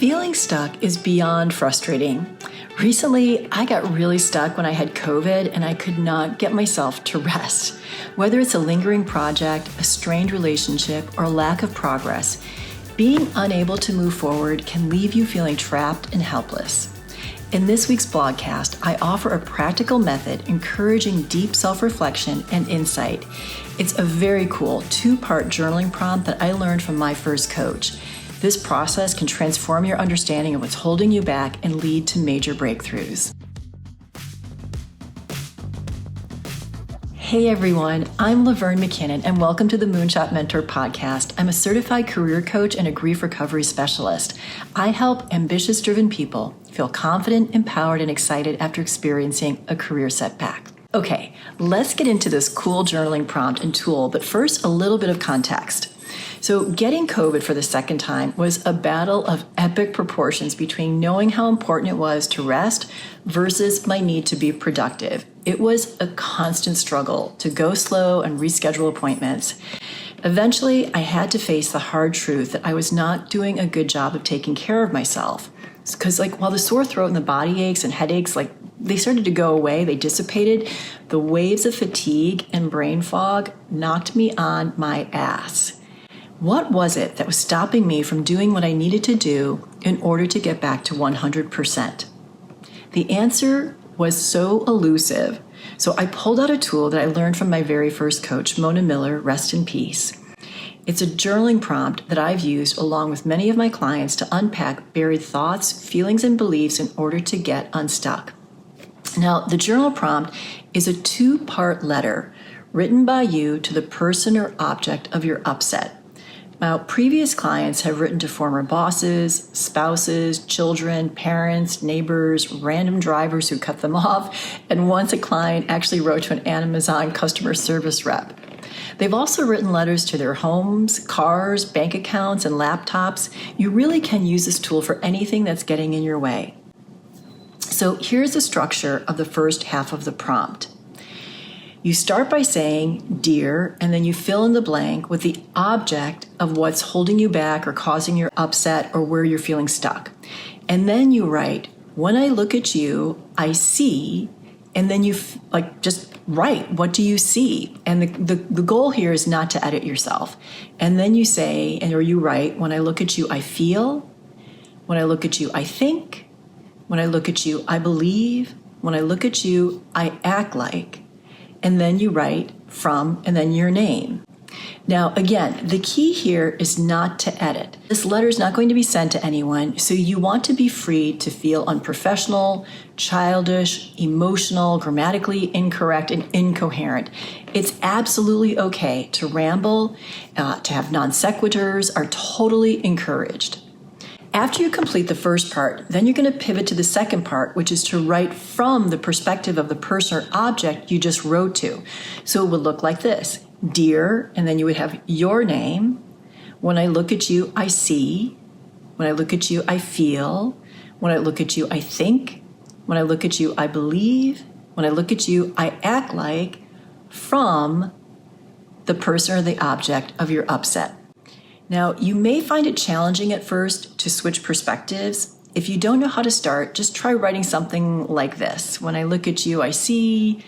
Feeling stuck is beyond frustrating. Recently, I got really stuck when I had COVID and I could not get myself to rest. Whether it's a lingering project, a strained relationship, or lack of progress, being unable to move forward can leave you feeling trapped and helpless. In this week's blogcast, I offer a practical method encouraging deep self-reflection and insight. It's a very cool 2-part journaling prompt that I learned from my first coach. This process can transform your understanding of what's holding you back and lead to major breakthroughs. Hey everyone, I'm Laverne McKinnon and welcome to the Moonshot Mentor podcast. I'm a certified career coach and a grief recovery specialist. I help ambitious-driven people feel confident, empowered, and excited after experiencing a career setback. Okay, let's get into this cool journaling prompt and tool, but first a little bit of context. So getting COVID for the second time was a battle of epic proportions between knowing how important it was to rest versus my need to be productive. It was a constant struggle to go slow and reschedule appointments. Eventually, I had to face the hard truth that I was not doing a good job of taking care of myself. Because while the sore throat and the body aches and headaches, they started to go away, they dissipated, the waves of fatigue and brain fog knocked me on my ass. What was it that was stopping me from doing what I needed to do in order to get back to 100%? The answer was so elusive, so I pulled out a tool that I learned from my very first coach, Mona Miller, rest in peace. It's a journaling prompt that I've used along with many of my clients to unpack buried thoughts, feelings, and beliefs in order to get unstuck. Now, the journal prompt is a 2-part letter written by you to the person or object of your upset. Now, previous clients have written to former bosses, spouses, children, parents, neighbors, random drivers who cut them off, and once a client actually wrote to an Amazon customer service rep. They've also written letters to their homes, cars, bank accounts, and laptops. You really can use this tool for anything that's getting in your way. So here's the structure of the first half of the prompt. You start by saying, "Dear," and then you fill in the blank with the object of what's holding you back or causing your upset or where you're feeling stuck. And then you write, "When I look at you, I see," and then you just write, what do you see? And the goal here is not to edit yourself. And then you say, or you write, "When I look at you, I feel. When I look at you, I think. When I look at you, I believe. When I look at you, I act like." And then you write from, and then your name. Now, again, the key here is not to edit. This letter is not going to be sent to anyone, so you want to be free to feel unprofessional, childish, emotional, grammatically incorrect, and incoherent. It's absolutely okay to ramble, to have non sequiturs are totally encouraged. After you complete the first part, then you're going to pivot to the second part, which is to write from the perspective of the person or object you just wrote to. So it would look like this. "Dear," and then you would have your name. "When I look at you, I see. When I look at you, I feel. When I look at you, I think. When I look at you, I believe. When I look at you, I act like," from the person or the object of your upset. Now, you may find it challenging at first to switch perspectives. If you don't know how to start, just try writing something like this. "When I look at you, I see.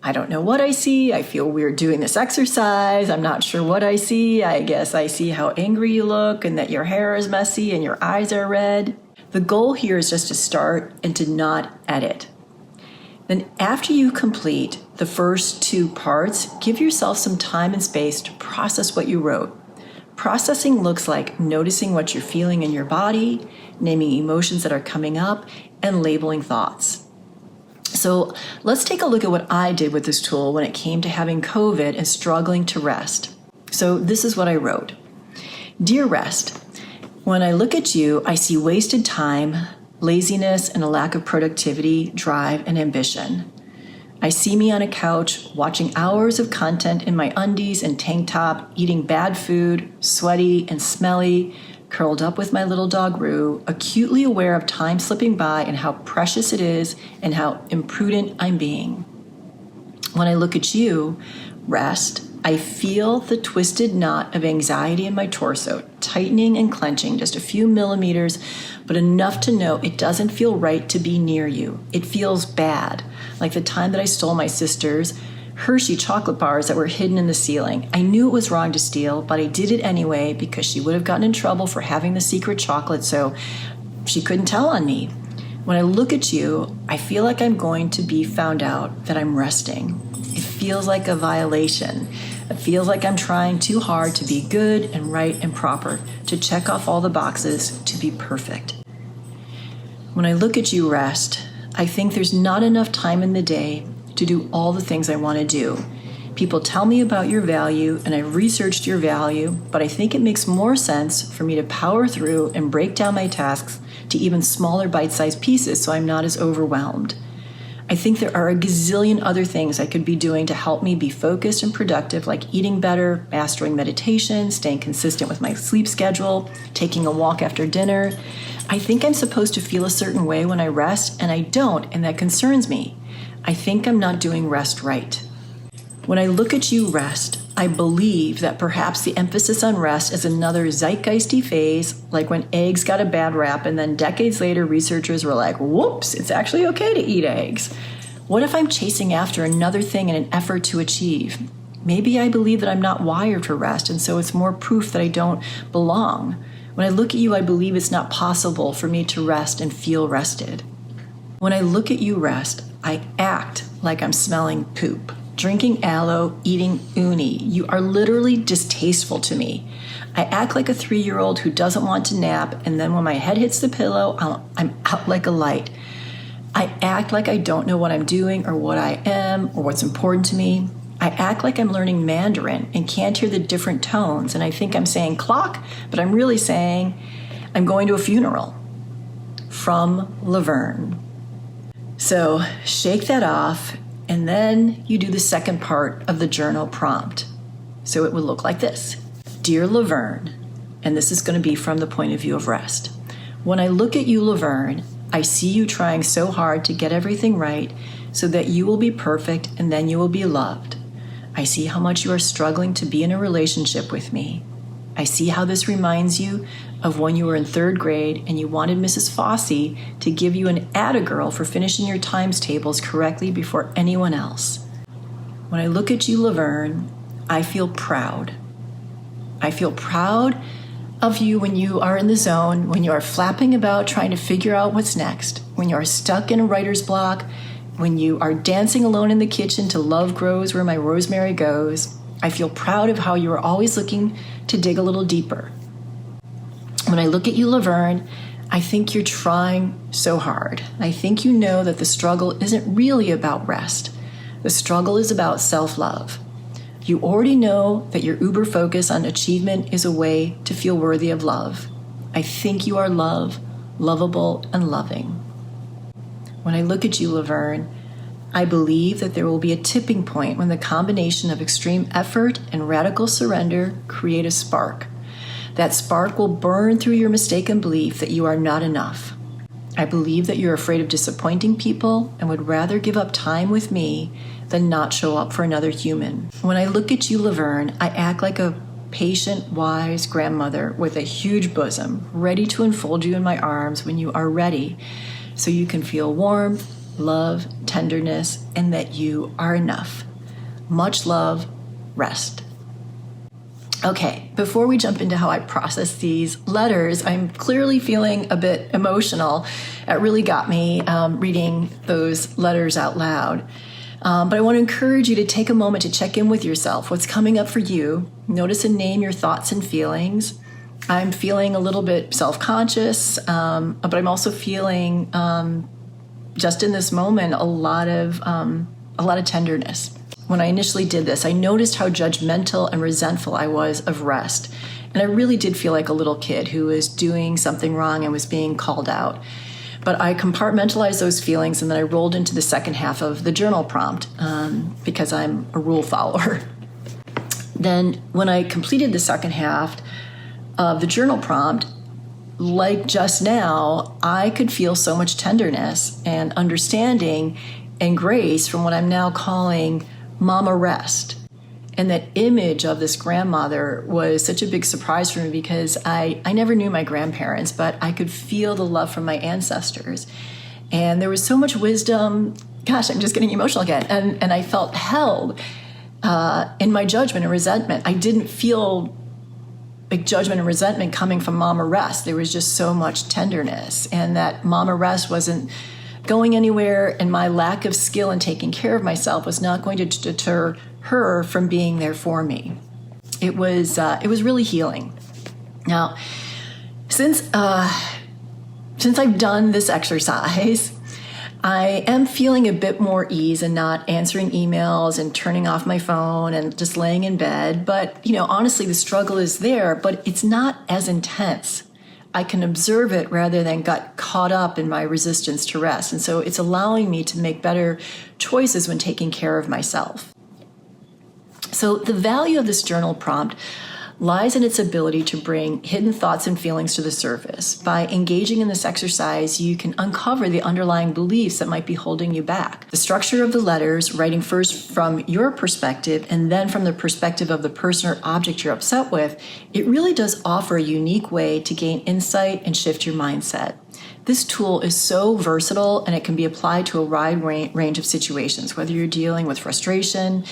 I don't know what I see. I feel weird doing this exercise. I'm not sure what I see. I guess I see how angry you look and that your hair is messy and your eyes are red." The goal here is just to start and to not edit. Then after you complete the first 2 parts, give yourself some time and space to process what you wrote. Processing looks like noticing what you're feeling in your body, naming emotions that are coming up, and labeling thoughts. So let's take a look at what I did with this tool when it came to having COVID and struggling to rest. So this is what I wrote. "Dear Rest, when I look at you, I see wasted time, laziness, and a lack of productivity, drive, and ambition. I see me on a couch watching hours of content in my undies and tank top, eating bad food, sweaty and smelly, curled up with my little dog Rue, acutely aware of time slipping by and how precious it is and how imprudent I'm being. When I look at you, Rest, I feel the twisted knot of anxiety in my torso, tightening and clenching just a few millimeters, but enough to know it doesn't feel right to be near you. It feels bad, like the time that I stole my sister's Hershey chocolate bars that were hidden in the ceiling. I knew it was wrong to steal, but I did it anyway because she would have gotten in trouble for having the secret chocolate, so she couldn't tell on me. When I look at you, I feel like I'm going to be found out that I'm resting. It feels like a violation. It feels like I'm trying too hard to be good and right and proper, to check off all the boxes, to be perfect. When I look at you rest, I think there's not enough time in the day to do all the things I want to do. People tell me about your value, and I've researched your value, but I think it makes more sense for me to power through and break down my tasks to even smaller bite-sized pieces so I'm not as overwhelmed. I think there are a gazillion other things I could be doing to help me be focused and productive, like eating better, mastering meditation, staying consistent with my sleep schedule, taking a walk after dinner. I think I'm supposed to feel a certain way when I rest, and I don't, and that concerns me. I think I'm not doing rest right. When I look at you rest, I believe that perhaps the emphasis on rest is another zeitgeisty phase, like when eggs got a bad rap and then decades later researchers were like, whoops, it's actually okay to eat eggs. What if I'm chasing after another thing in an effort to achieve? Maybe I believe that I'm not wired for rest, and so it's more proof that I don't belong. When I look at you, I believe it's not possible for me to rest and feel rested. When I look at you rest, I act like I'm smelling poop, drinking aloe, eating uni. You are literally distasteful to me. I act like a 3-year-old who doesn't want to nap, and then when my head hits the pillow, I'm out like a light. I act like I don't know what I'm doing or what I am or what's important to me. I act like I'm learning Mandarin and can't hear the different tones, and I think I'm saying clock, but I'm really saying I'm going to a funeral. From Laverne. So shake that off, and then you do the second part of the journal prompt. So it would look like this. Dear Laverne, and this is going to be from the point of view of rest. When I look at you, Laverne, I see you trying so hard to get everything right so that you will be perfect and then you will be loved. I see how much you are struggling to be in a relationship with me. I see how this reminds you of when you were in 3rd grade and you wanted Mrs. Fossey to give you an atta-girl for finishing your times tables correctly before anyone else. When I look at you, Laverne, I feel proud. I feel proud of you when you are in the zone, when you are flapping about trying to figure out what's next, when you are stuck in a writer's block, when you are dancing alone in the kitchen to Love Grows Where My Rosemary Goes. I feel proud of how you are always looking to dig a little deeper. When I look at you, Laverne, I think you're trying so hard. I think you know that the struggle isn't really about rest. The struggle is about self-love. You already know that your uber focus on achievement is a way to feel worthy of love. I think you are lovable, and loving. When I look at you, Laverne, I believe that there will be a tipping point when the combination of extreme effort and radical surrender create a spark. That spark will burn through your mistaken belief that you are not enough. I believe that you're afraid of disappointing people and would rather give up time with me than not show up for another human. When I look at you, Laverne, I act like a patient, wise grandmother with a huge bosom, ready to enfold you in my arms when you are ready, so you can feel warmth, love, tenderness, and that you are enough. Much love, rest. Okay, before we jump into how I process these letters, I'm clearly feeling a bit emotional. It really got me reading those letters out loud. But I want to encourage you to take a moment to check in with yourself. What's coming up for you? Notice and name your thoughts and feelings. I'm feeling a little bit self-conscious, but I'm also feeling just in this moment a lot of tenderness. When I initially did this, I noticed how judgmental and resentful I was of rest. And I really did feel like a little kid who was doing something wrong and was being called out. But I compartmentalized those feelings, and then I rolled into the second half of the journal prompt because I'm a rule follower. Then when I completed the second half of the journal prompt, like just now, I could feel so much tenderness and understanding and grace from what I'm now calling Mama Rest. And that image of this grandmother was such a big surprise for me because I never knew my grandparents, but I could feel the love from my ancestors. And there was so much wisdom. Gosh, I'm just getting emotional again. And I felt held in my judgment and resentment. I didn't feel like judgment and resentment coming from Mama Rest. There was just so much tenderness, and that Mama Rest wasn't going anywhere, and my lack of skill in taking care of myself was not going to deter her from being there for me. It was really healing. Now, since I've done this exercise, I am feeling a bit more ease and not answering emails and turning off my phone and just laying in bed. But, honestly, the struggle is there, but it's not as intense. I can observe it rather than get caught up in my resistance to rest. And so it's allowing me to make better choices when taking care of myself. So the value of this journal prompt lies in its ability to bring hidden thoughts and feelings to the surface. By engaging in this exercise, you can uncover the underlying beliefs that might be holding you back. The structure of the letters, writing first from your perspective and then from the perspective of the person or object you're upset with, it really does offer a unique way to gain insight and shift your mindset. This tool is so versatile, and it can be applied to a wide range of situations, whether you're dealing with frustration,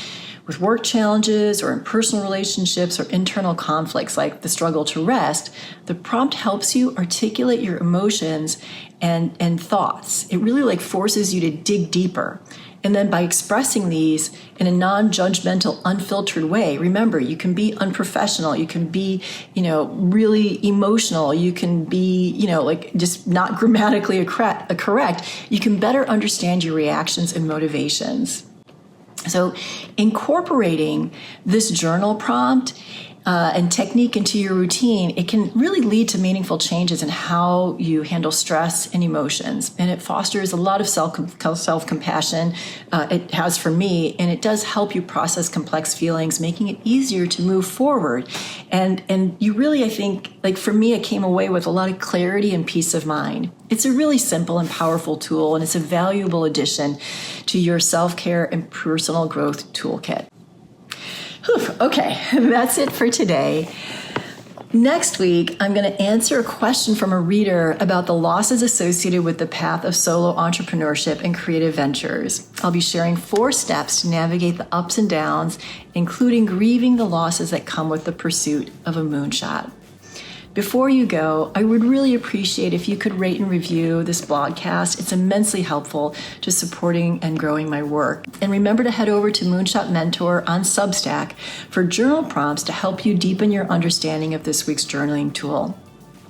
with work challenges, or in personal relationships, or internal conflicts like the struggle to rest. The prompt helps you articulate your emotions and thoughts. It really forces you to dig deeper. And then by expressing these in a non-judgmental, unfiltered way, remember, you can be unprofessional, you can be, really emotional, you can be, just not grammatically correct. You can better understand your reactions and motivations. So incorporating this journal prompt and technique into your routine, it can really lead to meaningful changes in how you handle stress and emotions. And it fosters a lot of self-compassion. It has for me, and it does help you process complex feelings, making it easier to move forward. And you really, I think, for me, I came away with a lot of clarity and peace of mind. It's a really simple and powerful tool, and it's a valuable addition to your self-care and personal growth toolkit. Okay, that's it for today. Next week, I'm going to answer a question from a reader about the losses associated with the path of solo entrepreneurship and creative ventures. I'll be sharing 4 steps to navigate the ups and downs, including grieving the losses that come with the pursuit of a moonshot. Before you go, I would really appreciate if you could rate and review this blogcast. It's immensely helpful to supporting and growing my work. And remember to head over to Moonshot Mentor on Substack for journal prompts to help you deepen your understanding of this week's journaling tool.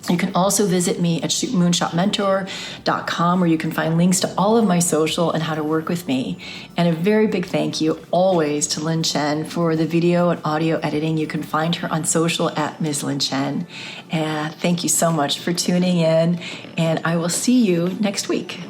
You can also visit me at moonshotmentor.com, where you can find links to all of my social and how to work with me. And a very big thank you always to Lynn Chen for the video and audio editing. You can find her on social at Ms. Lynn Chen. And thank you so much for tuning in, and I will see you next week.